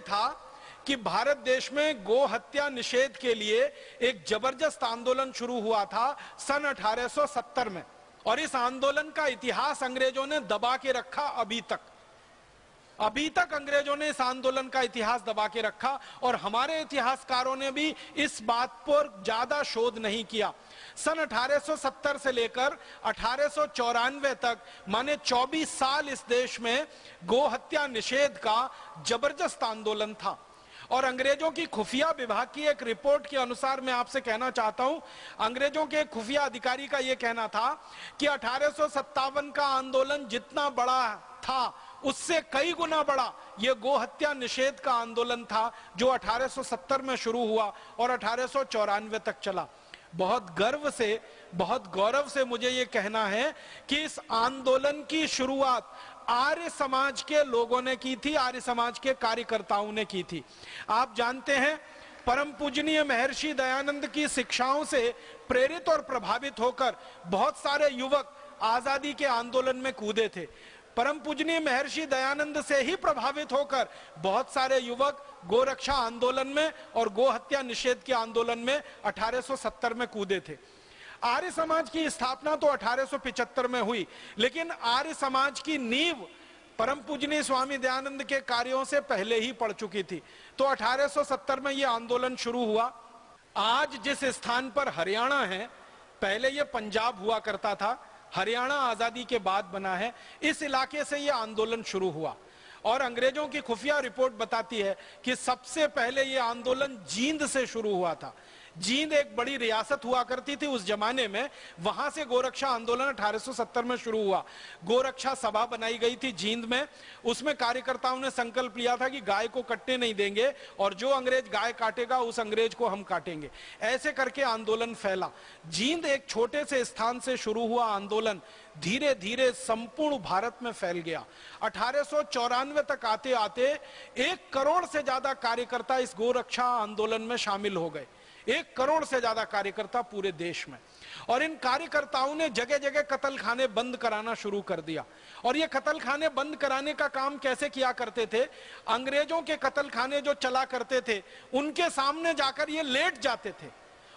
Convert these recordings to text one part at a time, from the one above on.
था कि भारत देश में गो हत्या निषेध के लिए एक जबरदस्त आंदोलन शुरू हुआ था सन 1870 में, और इस आंदोलन का इतिहास अंग्रेजों ने दबा के रखा। अभी तक अंग्रेजों ने इस आंदोलन का इतिहास दबा के रखा, और हमारे इतिहासकारों ने भी इस बात पर ज्यादा शोध नहीं किया। सन 1870 से लेकर 1894 तक, माने 24 साल इस देश में गो हत्या निषेध का जबरदस्त आंदोलन था। और अंग्रेजों की खुफिया विभाग की एक रिपोर्ट के अनुसार मैं आपसे कहना चाहता हूं, अंग्रेजों के खुफिया अधिकारी का यह कहना था कि 1857 का आंदोलन जितना बड़ा था उससे कई गुना बड़ा यह गो हत्या निषेध का आंदोलन था, जो 1870 में शुरू हुआ और 1894 तक चला। बहुत गौरव से मुझे यह कहना है कि इस आंदोलन की शुरुआत आर्य समाज के लोगों ने की थी, आर्य समाज के कार्यकर्ताओं ने की थी। आप जानते हैं, परम पूजनीय महर्षि दयानंद की शिक्षाओं से प्रेरित और प्रभावित होकर बहुत सारे युवक आजादी के आंदोलन में कूदे थे। परम पूजनीय महर्षि दयानंद से ही प्रभावित होकर बहुत सारे युवक गोरक्षा आंदोलन में और गो हत्या निषेध के आंदोलन में 1870 में कूदे थे। आर्य समाज की स्थापना तो 1875 में हुई, लेकिन आर्य समाज की नींव परम पूजनीय स्वामी दयानंद के कार्यों से पहले ही पड़ चुकी थी। तो 1870 में यह आंदोलन शुरू हुआ। आज जिस स्थान पर हरियाणा है, पहले यह पंजाब हुआ करता था, हरियाणा आजादी के बाद बना है। इस इलाके से यह आंदोलन शुरू हुआ, और अंग्रेजों की खुफिया रिपोर्ट बताती है कि सबसे पहले यह आंदोलन जींद से शुरू हुआ था। जींद एक बड़ी रियासत हुआ करती थी उस जमाने में, वहां से गोरक्षा आंदोलन 1870 में शुरू हुआ। गोरक्षा सभा बनाई गई थी जींद में, उसमें कार्यकर्ताओं ने संकल्प लिया था कि गाय को कटने नहीं देंगे, और जो अंग्रेज गाय काटेगा उस अंग्रेज को हम काटेंगे। ऐसे करके आंदोलन फैला। जींद एक छोटे से स्थान से शुरू हुआ आंदोलन धीरे धीरे संपूर्ण भारत में फैल गया। 1894 तक आते आते 1 करोड़ से ज्यादा कार्यकर्ता इस गोरक्षा आंदोलन में शामिल हो गए। 1 करोड़ से ज्यादा कार्यकर्ता पूरे देश में। और इन कार्यकर्ताओं ने जगह जगह कत्ल खाने बंद कराना शुरू कर दिया। और ये कत्ल खाने बंद कराने का काम कैसे किया करते थे? अंग्रेजों के कत्ल खाने जो चला करते थे उनके सामने जाकर ये लेट जाते थे,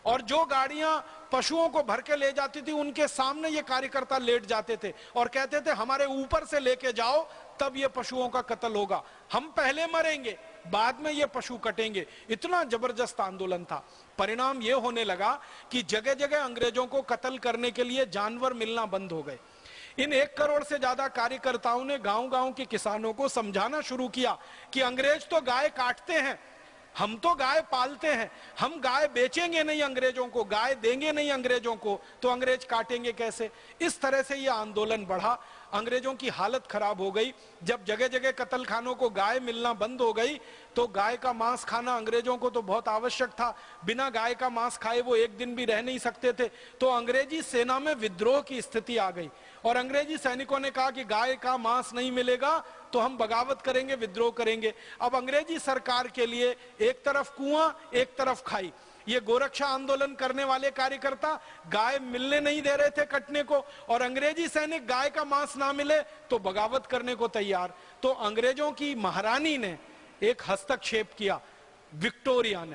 और जो गाड़ियां पशुओं को भर के ले जाती थी उनके सामने ये कार्यकर्ता लेट जाते थे और कहते थे हमारे ऊपर से लेके जाओ, तब ये पशुओं का कत्ल होगा, हम पहले मरेंगे बाद में ये पशु कटेंगे। इतना जबरदस्त आंदोलन था। परिणाम ये होने लगा कि जगह जगह अंग्रेजों को कत्ल करने के लिए जानवर मिलना बंद हो गए। इन 1 करोड़ से ज्यादा कार्यकर्ताओं ने गांव-गांव के किसानों को समझाना शुरू किया कि अंग्रेज तो गाय काटते हैं, हम तो गाय पालते हैं, हम गाय बेचेंगे नहीं अंग्रेजों को, गाय देंगे नहीं अंग्रेजों को, तो अंग्रेज काटेंगे कैसे? इस तरह से यह आंदोलन बढ़ा। अंग्रेजों की हालत खराब हो गई। जब जगह जगह कत्ल खानों को गाय मिलना बंद हो गई तो गाय का मांस खाना अंग्रेजों को तो बहुत आवश्यक था। बिना गाय का मांस खाए वो एक दिन भी रह नहीं सकते थे। तो अंग्रेजी सेना में विद्रोह की स्थिति आ गई, और अंग्रेजी सैनिकों ने कहा कि गाय का मांस नहीं मिलेगा तो हम बगावत करेंगे, विद्रोह करेंगे। अब अंग्रेजी सरकार के लिए एक तरफ कुआं एक तरफ खाई। ये गोरक्षा आंदोलन करने वाले कार्यकर्ता गाय मिलने नहीं दे रहे थे कटने को, और अंग्रेजी सैनिक गाय का मांस ना मिले तो बगावत करने को तैयार। तो अंग्रेजों की महारानी ने एक हस्तक्षेप किया। विक्टोरिया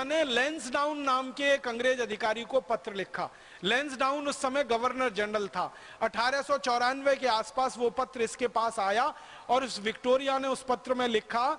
ने लैंसडाउन नाम के एक अंग्रेज अधिकारी को पत्र लिखा। लैंसडाउन उस समय गवर्नर जनरल था। 1894 के आसपास वो पत्र इसके पास आया, और उस विक्टोरिया ने उस पत्र में लिखा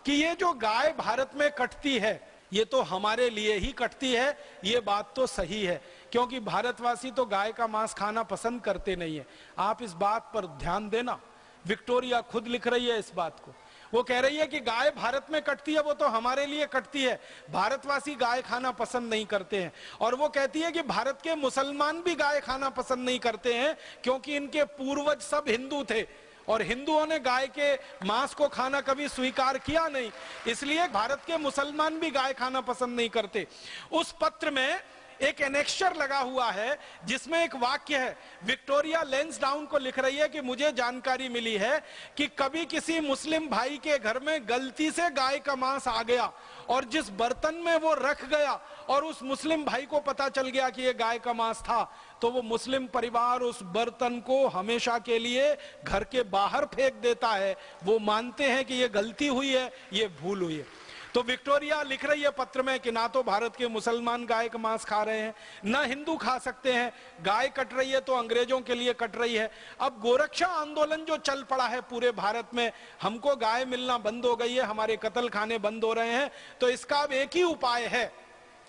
कि ये जो गाय भारत में कटती है ये तो हमारे लिए ही कटती है, ये बात तो सही है, क्योंकि भारतवासी तो गाय का मांस खाना पसंद करते नहीं है। आप इस बात पर ध्यान देना। विक्टोरिया खुद लिख रही है इस बात को। वो कह रही है कि गाय भारत में कटती है, वो तो हमारे लिए कटती है, भारतवासी गाय खाना पसंद नहीं करते हैं। और वो कहती है कि भारत के मुसलमान भी गाय खाना पसंद नहीं करते हैं, क्योंकि इनके पूर्वज सब हिंदू थे और हिंदुओं ने गाय के मांस को खाना कभी स्वीकार किया नहीं, इसलिए भारत के मुसलमान भी गाय खाना पसंद नहीं करते। उस पत्र में एक एनेक्शर लगा हुआ है जिसमें एक वाक्य है। विक्टोरिया लैंसडाउन को लिख रही है कि मुझे जानकारी मिली है कि कभी किसी मुस्लिम भाई के घर में गलती से गाय का मांस आ गया और जिस बर्तन में वो रख गया और उस मुस्लिम भाई को पता चल गया कि ये गाय का मांस था, तो वो मुस्लिम परिवार उस बर्तन को हमेशा के लिए घर के बाहर फेंक देता है। वो मानते हैं कि ये गलती हुई है, ये भूल हुई है। तो विक्टोरिया लिख रही है पत्र में कि ना तो भारत के मुसलमान गाय का मांस खा रहे हैं, ना हिंदू खा सकते हैं। गाय कट रही है तो अंग्रेजों के लिए कट रही है। अब गोरक्षा आंदोलन जो चल पड़ा है पूरे भारत में, हमको गाय मिलना बंद हो गई है, हमारे कत्ल खाने बंद हो रहे हैं, तो इसका अब एक ही उपाय है।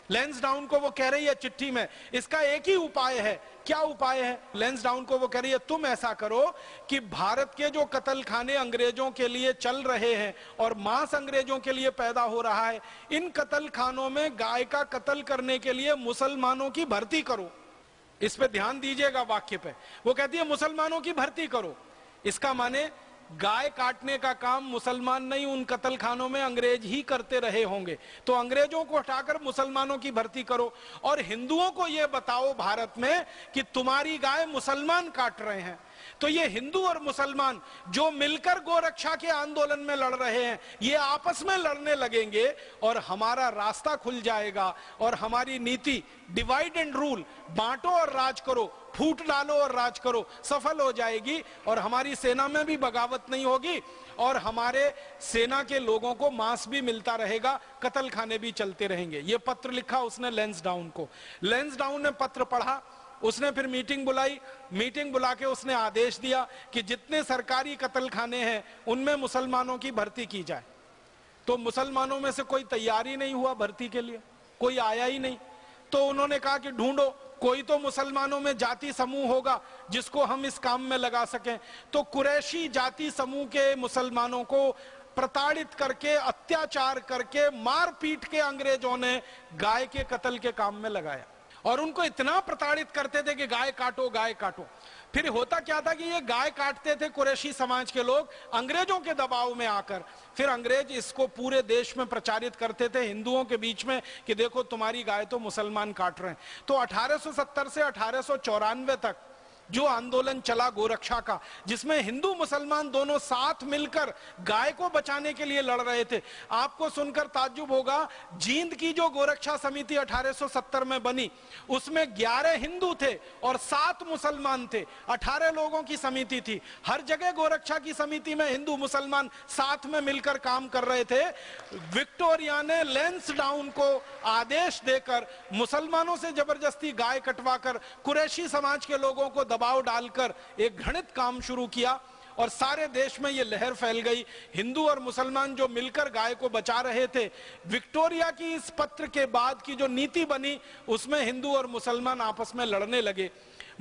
लैंसडाउन को वो कह रही है चिट्ठी में, इसका एक ही उपाय है। क्या उपाय है? लैंसडाउन को वो कह रही है तुम ऐसा करो कि भारत के जो कत्ल खाने अंग्रेजों के लिए चल रहे हैं और मांस अंग्रेजों के लिए पैदा हो रहा है, इन कत्ल खानों में गाय का कत्ल करने के लिए मुसलमानों की भर्ती करो। इस पे ध्यान दीजिएगा वाक्य पे। वो कहती है मुसलमानों की भर्ती करो। इसका माने गाय काटने का काम मुसलमान नहीं, उन कत्ल खानों में अंग्रेज ही करते रहे होंगे। तो अंग्रेजों को हटाकर मुसलमानों की भर्ती करो और हिंदुओं को यह बताओ भारत में कि तुम्हारी गाय मुसलमान काट रहे हैं। तो ये हिंदू और मुसलमान जो मिलकर गोरक्षा के आंदोलन में लड़ रहे हैं, ये आपस में लड़ने लगेंगे और हमारा रास्ता खुल जाएगा और हमारी नीति डिवाइड एंड रूल, बांटो और राज करो, फूट डालो और राज करो, सफल हो जाएगी। और हमारी सेना में भी बगावत नहीं होगी और हमारे सेना के लोगों को मांस भी मिलता रहेगा, कत्ल खाने भी चलते रहेंगे। ये पत्र लिखा उसने लैंसडाउन को। लैंसडाउन ने पत्र पढ़ा, उसने फिर मीटिंग बुलाई। मीटिंग बुला के उसने आदेश दिया कि जितने सरकारी कत्ल खाने हैं उनमें मुसलमानों की भर्ती की जाए। तो मुसलमानों में से कोई तैयार ही नहीं हुआ भर्ती के लिए, कोई आया ही नहीं। तो उन्होंने कहा कि ढूंढो, कोई तो मुसलमानों में जाति समूह होगा जिसको हम इस काम में लगा सकें। तो कुरैशी जाति समूह के मुसलमानों को प्रताड़ित करके, अत्याचार करके, मार पीट के अंग्रेजों ने गाय के कत्ल के काम में लगाया और उनको इतना प्रताड़ित करते थे कि गाय काटो, गाय काटो। फिर होता क्या था कि ये गाय काटते थे कुरैशी समाज के लोग अंग्रेजों के दबाव में आकर। फिर अंग्रेज इसको पूरे देश में प्रचारित करते थे हिंदुओं के बीच में कि देखो तुम्हारी गाय तो मुसलमान काट रहे हैं। तो 1870 से 1894 तक जो आंदोलन चला गोरक्षा का, जिसमें हिंदू मुसलमान दोनों साथ मिलकर गाय को बचाने के लिए लड़ रहे थे। आपको सुनकर ताज्जुब होगा, जींद की जो गोरक्षा समिति 1870 में बनी, उसमें 11 हिंदू थे और 7 मुसलमान थे। 18 लोगों की समिति थी। हर जगह गोरक्षा की समिति में हिंदू मुसलमान साथ में मिलकर काम कर रहे थे। विक्टोरिया ने लैंसडाउन को आदेश देकर मुसलमानों से जबरदस्ती गाय कटवाकर कुरैशी समाज के लोगों को दबाव डालकर एक घृणित काम शुरू किया और सारे देश में यह लहर फैल गई। हिंदू और मुसलमान जो मिलकर गाय को बचा रहे थे, विक्टोरिया की इस पत्र के बाद की जो नीति बनी उसमें हिंदू और मुसलमान आपस में लड़ने लगे।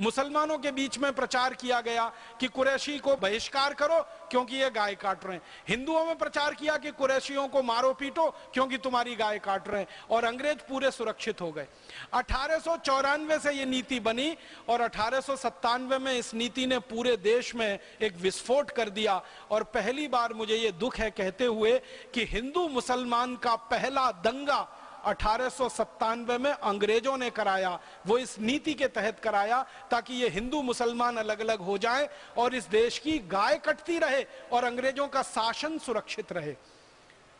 मुसलमानों के बीच में प्रचार किया गया कि कुरैशी को बहिष्कार करो क्योंकि ये गाय काट रहे हैं। हिंदुओं में प्रचार किया कि कुरैशियों को मारो पीटो क्योंकि तुम्हारी गाय काट रहे हैं, और अंग्रेज पूरे सुरक्षित हो गए। 1894 से ये नीति बनी और 1897 में इस नीति ने पूरे देश में एक विस्फोट कर दिया। और पहली बार मुझे ये दुख है कहते हुए कि हिंदू मुसलमान का पहला दंगा 1897 में अंग्रेजों ने कराया। वो इस नीति के तहत कराया ताकि ये हिंदू मुसलमान अलग अलग हो जाएं और इस देश की गाय कटती रहे और अंग्रेजों का शासन सुरक्षित रहे।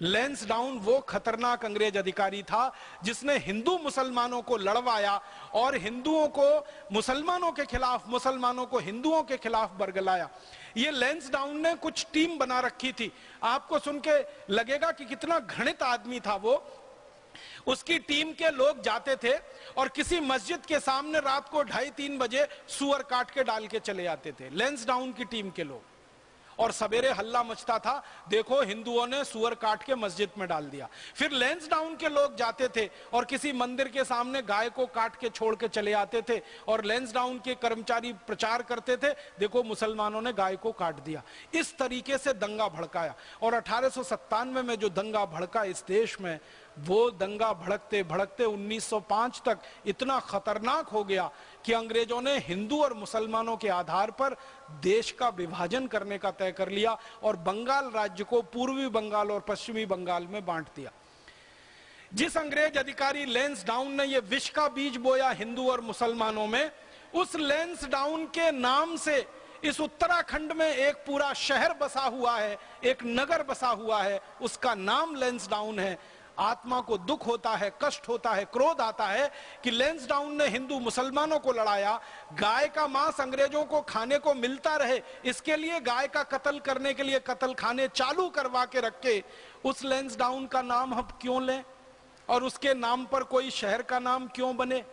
लैंसडाउन वो खतरनाक अंग्रेज अधिकारी था जिसने हिंदू मुसलमानों को लड़वाया और हिंदुओं को मुसलमानों के खिलाफ, मुसलमानों को हिंदुओं के खिलाफ बरगलाया। ये लैंसडाउन ने कुछ टीम बना रखी थी। आपको सुन के लगेगा कि कितना घृणित आदमी था वो। उसकी टीम के लोग जाते थे और किसी मस्जिद के सामने रात को 2:30-3 बजे सुअर काट के डाल के चले आते थे, लैंसडाउन की टीम के लोग। और सवेरे हल्ला मचता था, देखो हिंदुओं ने सुअर काट के मस्जिद में डाल दिया। फिर लैंसडाउन के लोग जाते थे और किसी मंदिर के सामने गाय को काट के छोड़ के चले आते थे और लैंसडाउन के कर्मचारी प्रचार करते थे, देखो मुसलमानों ने गाय को काट दिया। इस तरीके से दंगा भड़काया और 1897 में जो दंगा भड़का इस देश में, वो दंगा भड़कते भड़कते 1905 तक इतना खतरनाक हो गया कि अंग्रेजों ने हिंदू और मुसलमानों के आधार पर देश का विभाजन करने का तय कर लिया और बंगाल राज्य को पूर्वी बंगाल और पश्चिमी बंगाल में बांट दिया। जिस अंग्रेज अधिकारी लैंसडाउन ने ये विष का बीज बोया हिंदू और मुसलमानों में, उस लैंसडाउन के नाम से इस उत्तराखंड में एक पूरा शहर बसा हुआ है, एक नगर बसा हुआ है, उसका नाम लैंसडाउन है। आत्मा को दुख होता है, कष्ट होता है, क्रोध आता है कि लैंसडाउन ने हिंदू मुसलमानों को लड़ाया, गाय का मांस अंग्रेजों को खाने को मिलता रहे, इसके लिए गाय का कत्ल करने के लिए कत्ल खाने चालू करवा के रखे। उस लैंसडाउन का नाम हम क्यों लें और उसके नाम पर कोई शहर का नाम क्यों बने?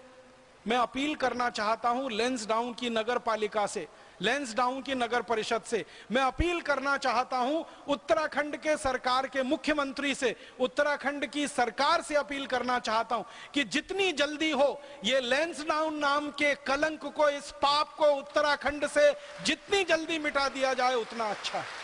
मैं अपील करना चाहता हूं लैंसडाउन की नगर पालिका से, लैंसडाउन की नगर परिषद से, मैं अपील करना चाहता हूं उत्तराखंड के सरकार के मुख्यमंत्री से, उत्तराखंड की सरकार से अपील करना चाहता हूं कि जितनी जल्दी हो ये लैंसडाउन नाम के कलंक को, इस पाप को उत्तराखंड से जितनी जल्दी मिटा दिया जाए उतना अच्छा है।